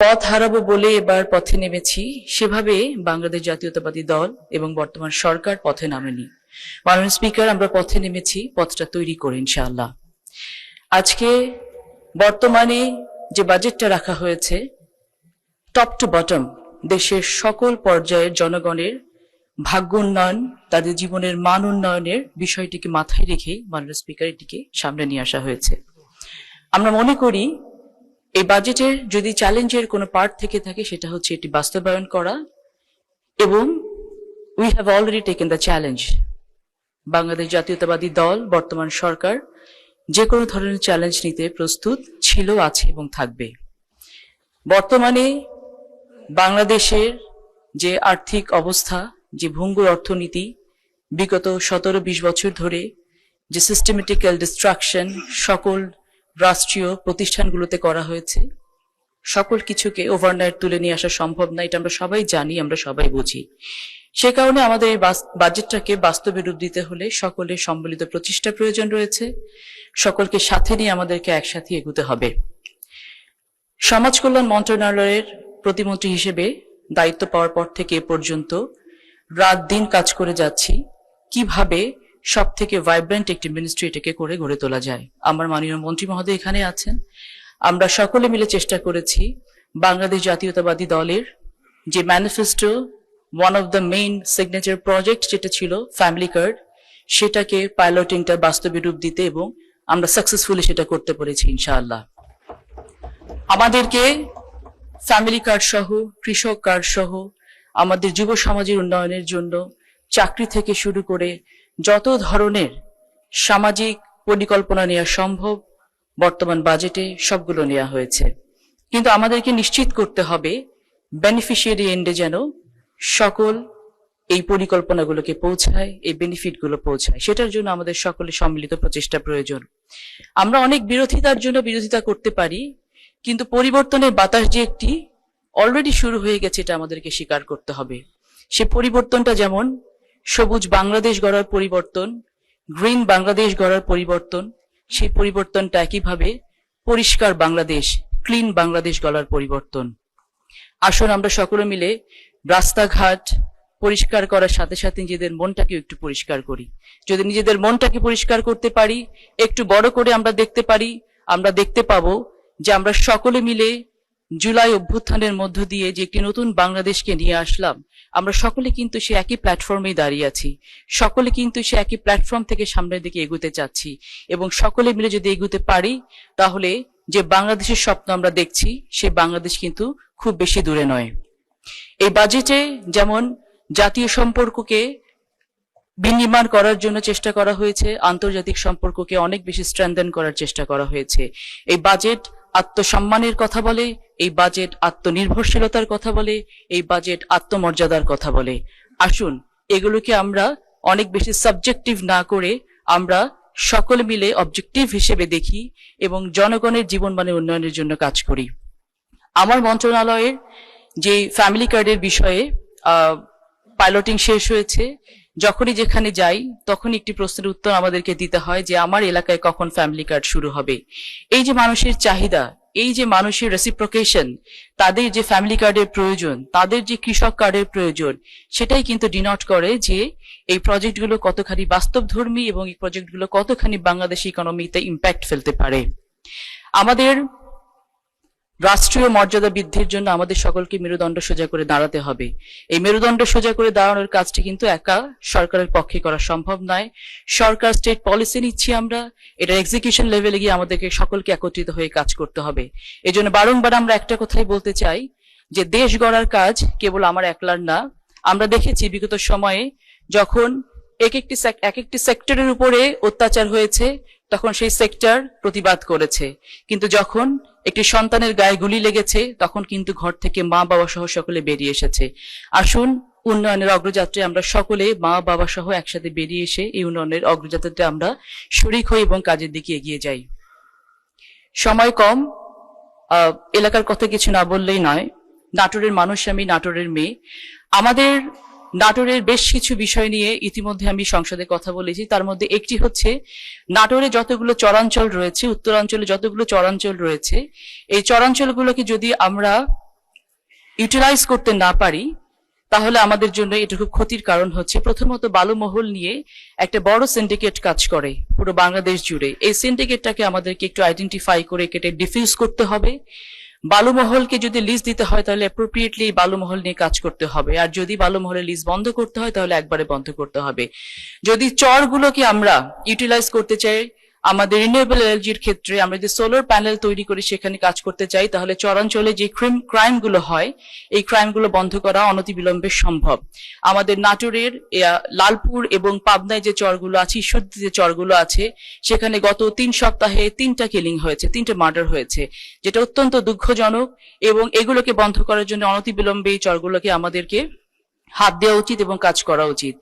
পথ হারাবো বলে এবার পথে নেমেছি, সেভাবে বাংলাদেশ জাতীয়তাবাদী দল এবং বর্তমান সরকার পথে নামেনি। মাননীয় স্পিকার, আমরা পথে নেমেছি পথটা তৈরি করে ইনশাআল্লাহ। আজকে বর্তমানে যে বাজেটটা রাখা হয়েছে, টপ টু বটম দেশের সকল পর্যায়ের জনগণের ভাগ্য উন্নয়ন, তাদের জীবনের মান উন্নয়নের বিষয়টিকে মাথায় রেখেই মাননীয় স্পিকার এটিকে সামনে নিয়ে আসা হয়েছে। আমরা মনে করি এই বাজেটের যদি চ্যালেঞ্জের কোনো পার্ট থেকে থাকে সেটা হচ্ছে এটি বাস্তবায়ন করা, এবং we have already taken the challenge. Bangladesh জাতীয়তাবাদী দল, বর্তমান সরকার যে কোনো ধরনের চ্যালেঞ্জ নিতে প্রস্তুত ছিল, আছে এবং থাকবে। বর্তমানে বাংলাদেশের যে আর্থিক অবস্থা, যে ভঙ্গুর অর্থনীতি, বিগত 17-20 বছর ধরে যে সিস্টেমেটিক্যাল ডিস্ট্রাকশন সকল রাষ্ট্রীয় প্রতিষ্ঠানগুলোতে করা হয়েছে, সকল কিছুকে ওভারনাইট তুলে নিয়ে আসা সম্ভব না, এটা আমরা সবাই জানি, আমরা সবাই বুঝি। সে কারণে আমাদের এই বাজেটটাকে বাস্তবে রূপ দিতে হলে সকলের সম্মিলিত প্রচেষ্টা প্রয়োজন রয়েছে। সকলকে সাথে নিয়ে আমাদেরকে একসাথে এগোতে হবে। সমাজ কল্যাণ মন্ত্রণালয়ের প্রতিমন্ত্রী হিসেবে দায়িত্ব পাওয়ার পর থেকে এ পর্যন্ত রাত দিন কাজ করে যাচ্ছি কিভাবে সব থেকে ভাইব্রেন্ট একটি মিনিস্ট্রি এটাকে করে গড়ে তোলা যায়। আমার মাননীয় মন্ত্রী মহোদয় এখানে আছেন। আমরা সকলে মিলে চেষ্টা করেছি বাংলাদেশ জাতীয়তাবাদী দলের যে manifesto, one of the main signature project যেটা ছিল ফ্যামিলি কার্ড, সেটাকে পাইলটিংটা বাস্তবে রূপ দিতে, এবং আমরা সাকসেসফুলি সেটা করতে পেরেছি ইনশাআল্লাহ। আমাদেরকে ফ্যামিলি কার্ড সহ, কৃষক কার্ড সহ, আমাদের যুব সমাজের উন্নয়নের জন্য চাকরি থেকে শুরু করে যত ধরনের সামাজিক পরিকল্পনা নেওয়া সম্ভব বর্তমান বাজেটে সবগুলো নেওয়া হয়েছে। কিন্তু আমাদেরকে নিশ্চিত করতে হবে বেনিফিশিয়ারি এন্ডে যেন সকল এই পরিকল্পনাগুলোকে পৌঁছায়, এই বেনিফিটগুলো পৌঁছায়। সেটার জন্য আমাদের সকলের সম্মিলিত প্রচেষ্টা প্রয়োজন। আমরা অনেক বিরোধিতার জন্য বিরোধিতা করতে পারি, কিন্তু পরিবর্তনের বাতাস যে একটি অলরেডি শুরু হয়ে গেছে এটা আমাদেরকে স্বীকার করতে হবে। সে পরিবর্তনটা যেমন সবুজ বাংলাদেশ গড়ার পরিবর্তন, গ্রিন বাংলাদেশ গড়ার পরিবর্তন, সেই পরিবর্তনটা একইভাবে পরিষ্কার বাংলাদেশ, ক্লিন বাংলাদেশ গড়ার পরিবর্তন। আসুন আমরা সকলে মিলে রাস্তাঘাট পরিষ্কার করার সাথে সাথে নিজেদের মনটাকে একটু পরিষ্কার করি। যদি নিজেদের মনটাকে পরিষ্কার করতে পারি, একটু বড় করে আমরা দেখতে পারি, আমরা দেখতে পাবো যে আমরা সকলে মিলে জুলাই অভ্যুত্থানের মধ্য দিয়ে যে একটি নতুন বাংলাদেশকে নিয়ে আসলাম, আমরা সকলে কিন্তু সে একই প্ল্যাটফর্মেই দাঁড়িয়ে আছি। সকলে কিন্তু সে একই প্ল্যাটফর্ম থেকে সামনের দিকে এগোতে চাচ্ছি, এবং সকলে মিলে যদি এগোতে পারি তাহলে যে বাংলাদেশের স্বপ্ন আমরা দেখছি সে বাংলাদেশ কিন্তু খুব বেশি দূরে নয়। এই বাজেটে যেমন জাতীয় সম্পর্ককে বিনির্মাণ করার জন্য চেষ্টা করা হয়েছে, আন্তর্জাতিক সম্পর্ককে অনেক বেশি স্ট্রেংথেন করার চেষ্টা করা হয়েছে। এই বাজেট আত্মসম্মানের কথা বলে, এই বাজেট আত্মনির্ভরশীলতার কথা বলে, এই বাজেট আত্মমর্যাদার কথা বলে। আসুন এগুলোকে আমরা অনেক বেশি সাবজেক্টিভ না করে আমরা সকলে মিলে অবজেক্টিভ হিসেবে দেখি এবং জনগণের জীবনমানের উন্নয়নের জন্য কাজ করি। আমার মন্ত্রণালয়ের যে ফ্যামিলি কার্ডের বিষয়ে পাইলটিং শেষ হয়েছে, যখনই যেখানে যাই তখন একটি প্রশ্নের উত্তর আমাদেরকে দিতে হয় যে আমার এলাকায় কখন ফ্যামিলি কার্ড শুরু হবে। এই যে মানুষের চাহিদা, এই যে মানুষের রেসিপ্রোকেশন, তাদের যে ফ্যামিলি কার্ডের প্রয়োজন, তাদের যে কৃষক কার্ডের প্রয়োজন, সেটাই কিন্তু ডিনোট করে যে এই প্রজেক্টগুলো কতখানি বাস্তবধর্মী এবং এই প্রজেক্টগুলো কতখানি বাংলাদেশ ইকোনমিতে ইম্প্যাক্ট ফেলতে পারে। আমাদের রাষ্ট্রীয় মর্যাদা বৃদ্ধির জন্য আমাদের সকলকে মেরুদণ্ড সোজা করে দাঁড়াতে হবে। এই মেরুদণ্ড সোজা করে দাঁড়ানোর কাজটি কিন্তু একা সরকারের পক্ষে করা সম্ভব নয়। সরকার স্টেট পলিসি নিচ্ছি আমরা, এটা এক্সিকিউশন লেভেলে গিয়ে আমাদেরকে সকলকে একত্রিত হয়ে কাজ করতে হবে। এই জন্য বারংবার আমরা একটা কথাই বলতে চাই যে দেশ গড়ার কাজ কেবল আমার একলার না। আমরা দেখেছি বিগত সময়ে যখন এক একটি সেক্টরের উপরে অত্যাচার হয়েছে তখন সেই সেক্টর প্রতিবাদ করেছে, কিন্তু যখন একটি সন্তানের গায়ে গুলি লেগেছে তখন কিন্তু ঘর থেকে মা বাবা সহ সকলে বেরিয়ে এসেছে। আসুন উন্নয়নের অগ্রযাত্রায় আমরা সকলে মা বাবা সহ একসাথে বেরিয়ে এসে এই উন্নয়নের অগ্রযাত্রাতে আমরা শরিক হই এবং কাজের দিকে এগিয়ে যাই। সময় কম, এলাকার কথা কিছু না বললেই নয়। নাটোরের মানুষ, আমি নাটোরের মেয়ে। আমাদের নাটোরের বেশ কিছু বিষয় নিয়ে ইতিমধ্যে আমি সংসদে কথা বলেছি। তার মধ্যে একটি হচ্ছে নাটোরে যতগুলো চরাঞ্চল রয়েছে, উত্তরাঞ্চলে যতগুলো চরাঞ্চল রয়েছে, এই চরাঞ্চলগুলোকে যদি আমরা ইউটিলাইজ করতে না পারি, তাহলে আমাদের জন্য এটা খুব ক্ষতির কারণ হচ্ছে। প্রথমত, বালুমহল নিয়ে একটা বড় সিন্ডিকেট কাজ করে পুরো বাংলাদেশ জুড়ে। এই সিন্ডিকেটটাকে আমাদেরকে একটু আইডেন্টিফাই করে কেটে ডিফিউজ করতে হবে। বালুমহলকে যদি লিজ দিতে হয় তাহলে অ্যাপ্রোপ্রিয়েটলি বালুমহল নিয়ে কাজ করতে হবে, আর যদি বালুমহলের লিজ বন্ধ করতে হয় তাহলে একবারে বন্ধ করতে হবে। যদি চরগুলোকে আমরা ইউটিলাইজ করতে চাই, আমাদের রিনিউয়েবল এনার্জির ক্ষেত্রে আমরা যদি সোলার প্যানেল তৈরি করে সেখানে কাজ করতে চাই, তাহলে চরাঞ্চলে যে ক্রাইম গুলো হয় এই ক্রাইম গুলো বন্ধ করা অনতিবিলম্বে সম্ভব। আমাদের নাটোরের লালপুর এবং পাবনায় যে চরগুলো আছে, ঈশ্বরদীতে যে চরগুলো আছে, সেখানে গত 3 সপ্তাহে 3টা কিলিং হয়েছে, 3টে মার্ডার হয়েছে, যেটা অত্যন্ত দুঃখজনক। এবং এগুলোকে বন্ধ করার জন্য অনতিবিলম্বে এই চরগুলোকে আমাদেরকে হাত দেওয়া উচিত এবং কাজ করা উচিত।